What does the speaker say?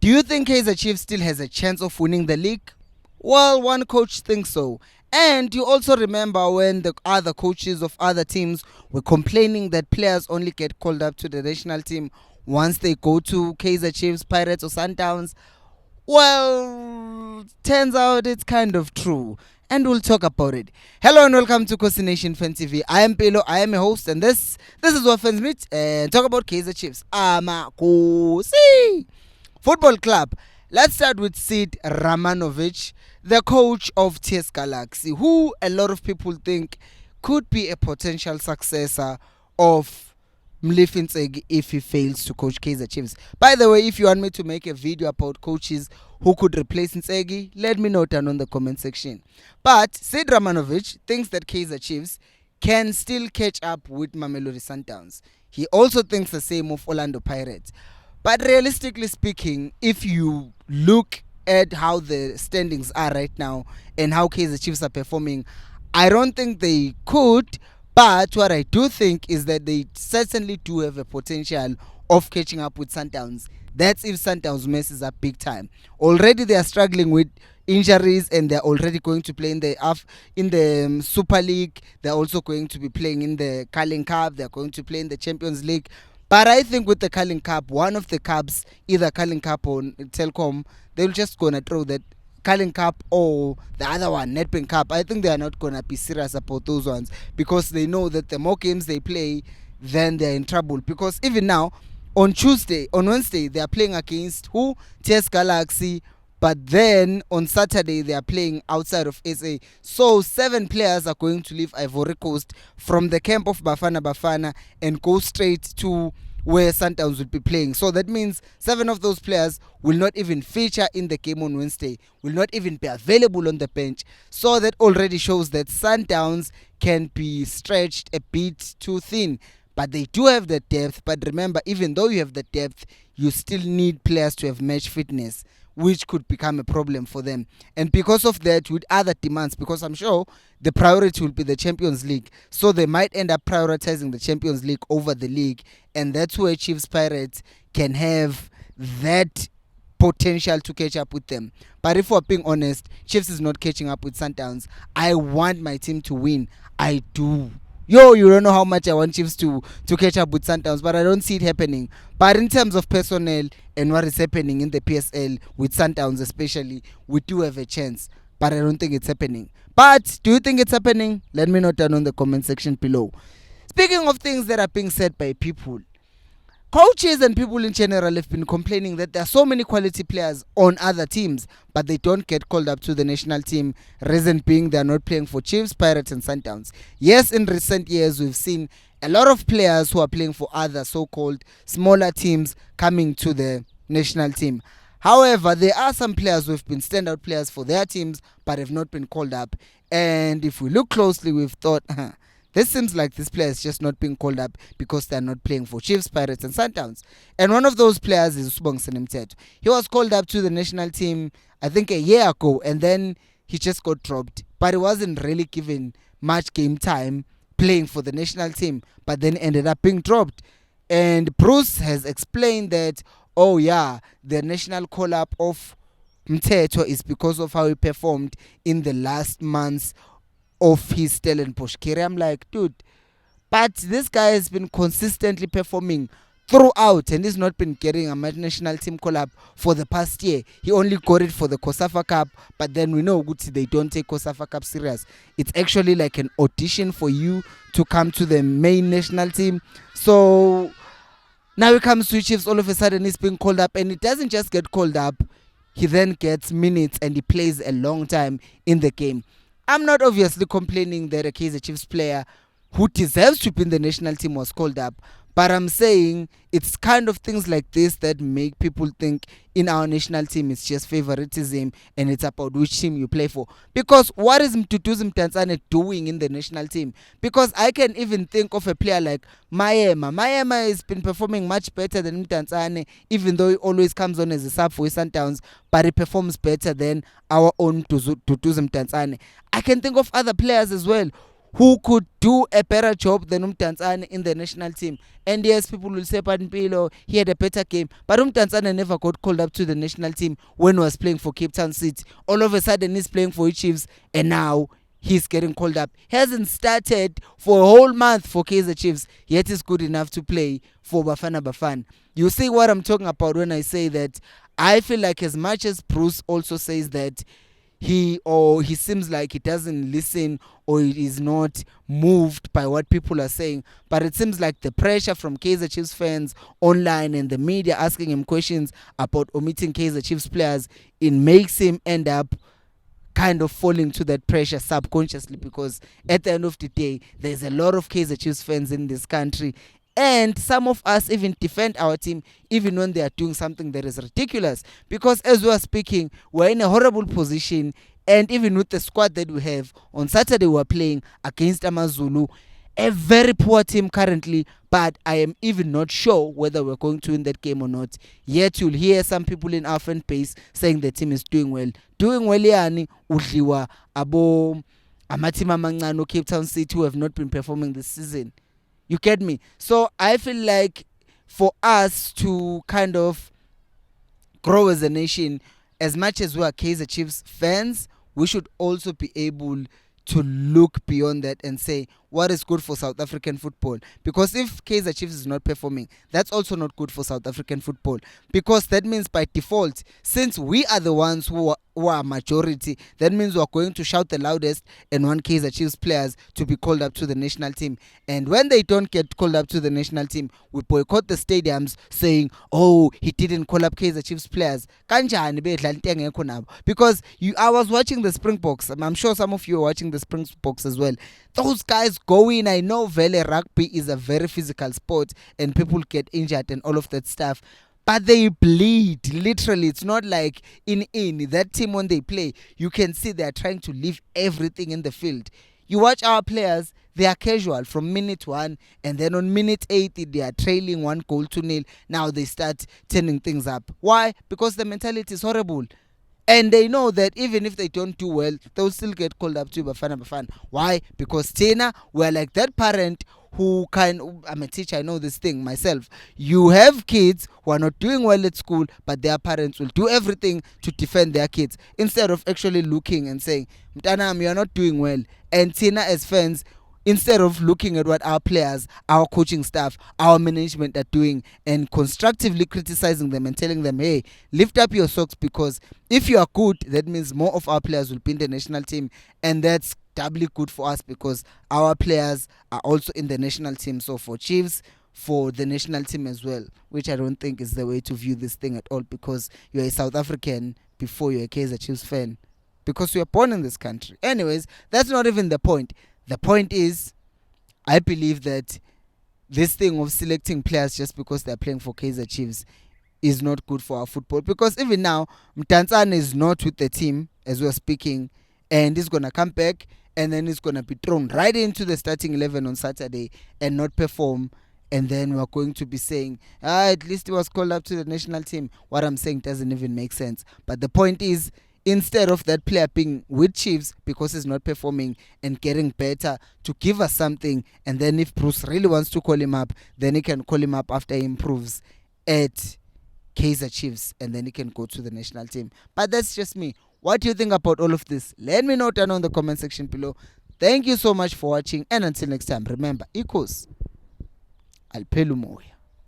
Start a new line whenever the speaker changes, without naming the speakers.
Do you think Kaizer Chiefs still has a chance of winning the league? Well, one coach thinks so. And you also remember when the other coaches of other teams were complaining that players only get called up to the national team once they go to Kaizer Chiefs, Pirates, or Sundowns. Well, turns out it's kind of true. And we'll talk about it. Hello and welcome to Kosi Nation Fan TV. I am Pelo, I am a host, and this is what fans meet and talk about Kaizer Chiefs. Kosi Football Club. Let's start with Sid Ramanovic, the coach of TS Galaxy, who a lot of people think could be a potential successor of Mlifi Ntsegi if he fails to coach Kaizer Chiefs. By the way, if you want me to make a video about coaches who could replace Ntsegi, let me know down on the comment section. But Sid Ramanovic thinks that Kaizer Chiefs can still catch up with Mamelodi Sundowns. He also thinks the same of Orlando Pirates. But realistically speaking, if you look at how the standings are right now and how Kaizer Chiefs are performing, I don't think they could. But what I do think is that they certainly do have a potential of catching up with Sundowns. That's if Sundowns messes up big time. Already they are struggling with injuries and they're already going to play in the Super League. They're also going to be playing in the Carling Cup. They're going to play in the Champions League. But I think with the Carling Cup, one of the cups, either Carling Cup or Telkom, they're just going to throw that Carling Cup or the other one, Nedbank Cup. I think they are not going to be serious about those ones because they know that the more games they play, then they're in trouble. Because even now, on Wednesday, they are playing against who? TS Galaxy. But then on Saturday, they are playing outside of SA. So 7 players are going to leave Ivory Coast from the camp of Bafana Bafana and go straight to where Sundowns will be playing. So that means 7 of those players will not even feature in the game on Wednesday, will not even be available on the bench. So that already shows that Sundowns can be stretched a bit too thin. But they do have the depth. But remember, even though you have the depth, you still need players to have match fitness, which could become a problem for them. And because of that, with other demands, because I'm sure the priority will be the Champions League, so they might end up prioritizing the Champions League over the league, and that's where Chiefs Pirates can have that potential to catch up with them. But if we're being honest, Chiefs is not catching up with Sundowns. I want my team to win. I do. You don't know how much I want Chiefs to catch up with Sundowns, but I don't see it happening. But in terms of personnel and what is happening in the PSL with Sundowns especially, we do have a chance. But I don't think it's happening. But do you think it's happening? Let me know down on the comment section below. Speaking of things that are being said by people, coaches and people in general have been complaining that there are so many quality players on other teams, but they don't get called up to the national team. Reason being, they are not playing for Chiefs, Pirates, and Sundowns. Yes, in recent years, we've seen a lot of players who are playing for other so-called smaller teams coming to the national team. However, there are some players who have been standout players for their teams, but have not been called up. And if we look closely, we've thought, this seems like this player is just not being called up because they're not playing for Chiefs, Pirates, and Sundowns. And one of those players is Usubong Senemteto. He was called up to the national team, I think, a year ago, and then he just got dropped. But he wasn't really given much game time playing for the national team, but then ended up being dropped. And Bruce has explained that, oh yeah, the national call-up of Mteto is because of how he performed in the last months of his Stellenbosch career. I'm like, dude, but this guy has been consistently performing throughout and he's not been getting a national team call-up for the past year. He only got it for the COSAFA Cup, but then we know they don't take COSAFA Cup serious. It's actually like an audition for you to come to the main national team. So now he comes to Chiefs, all of a sudden he's being called up, and he doesn't just get called up, he then gets minutes and he plays a long time in the game. I'm not obviously complaining that a Kaizer Chiefs player who deserves to be in the national team was called up, but I'm saying it's kind of things like this that make people think in our national team it's just favoritism and it's about which team you play for. Because what is Mtutuzi Mtanzane doing in the national team? Because I can even think of a player like Mayema. Mayema has been performing much better than Mtanzane, even though he always comes on as a sub for Sundowns, but he performs better than our own Mtutuzi Mtanzane. I can think of other players as well who could do a better job than Umdantsane in the national team. And yes, people will say Pilo, he had a better game, but Umdantsane never got called up to the national team when he was playing for Cape Town City. All of a sudden he's playing for Chiefs, and now he's getting called up. He hasn't started for a whole month for Kaizer Chiefs, yet he's good enough to play for Bafana Bafana. You see what I'm talking about when I say that I feel like, as much as Bruce also says that he seems like he doesn't listen or he is not moved by what people are saying, but it seems like the pressure from Kaizer Chiefs fans online and the media asking him questions about omitting Kaizer Chiefs players, it makes him end up kind of falling to that pressure subconsciously, because at the end of the day there's a lot of Kaizer Chiefs fans in this country, and some of us even defend our team even when they are doing something that is ridiculous, because as we are speaking we're in a horrible position. And even with the squad that we have, on Saturday we're playing against Amazulu, a very poor team currently, but I am even not sure whether we're going to win that game or not. Yet you'll hear some people in our fan base saying the team is doing well. Doing well yani udliwa abo amateam amancane Cape Town City who have not been performing this season. You get me? So I feel like for us to kind of grow as a nation, as much as we are Kaizer Chiefs fans, we should also be able to look beyond that and say what is good for South African football. Because if Kaizer Chiefs is not performing, that's also not good for South African football. Because that means by default, since we are the ones who are majority, that means we are going to shout the loudest and want Kaizer Chiefs players to be called up to the national team. And when they don't get called up to the national team, we boycott the stadiums saying, oh, he didn't call up Kaizer Chiefs players. Because I was watching the Springboks. I'm sure some of you are watching the Springboks as well. Those guys go in. I know rugby is a very physical sport and people get injured and all of that stuff, but they bleed literally. It's not like in that team when they play, you can see they are trying to leave everything in the field. You watch our players, they are casual from minute 1, and then on minute 80 they are trailing 1-0. Now they start turning things up. Why? Because the mentality is horrible. And they know that even if they don't do well, they'll still get called up to Bafana. Why? Because Tina, we're like that parent who I'm a teacher, I know this thing myself. You have kids who are not doing well at school, but their parents will do everything to defend their kids instead of actually looking and saying, Mtanam, you are not doing well. And Tina, as fans, instead of looking at what our players, our coaching staff, our management are doing and constructively criticizing them and telling them, hey, lift up your socks, because if you are good, that means more of our players will be in the national team, and that's doubly good for us because our players are also in the national team. So for Chiefs, for the national team as well, which I don't think is the way to view this thing at all, because you're a South African before you're a Kaizer Chiefs fan, because you were born in this country. Anyways, that's not even the point. The point is, I believe that this thing of selecting players just because they're playing for Kaizer Chiefs is not good for our football. Because even now, Mtantsane is not with the team as we're speaking, and he's going to come back, and then he's going to be thrown right into the starting 11 on Saturday and not perform. And then we're going to be saying, at least he was called up to the national team. What I'm saying doesn't even make sense. But the point is, instead of that player being with Chiefs because he's not performing and getting better, to give us something, and then if Bruce really wants to call him up, then he can call him up after he improves at Kaizer Chiefs, and then he can go to the national team. But that's just me. What do you think about all of this? Let me know down on the comment section below. Thank you so much for watching, and until next time, remember, equals Alpelumoya.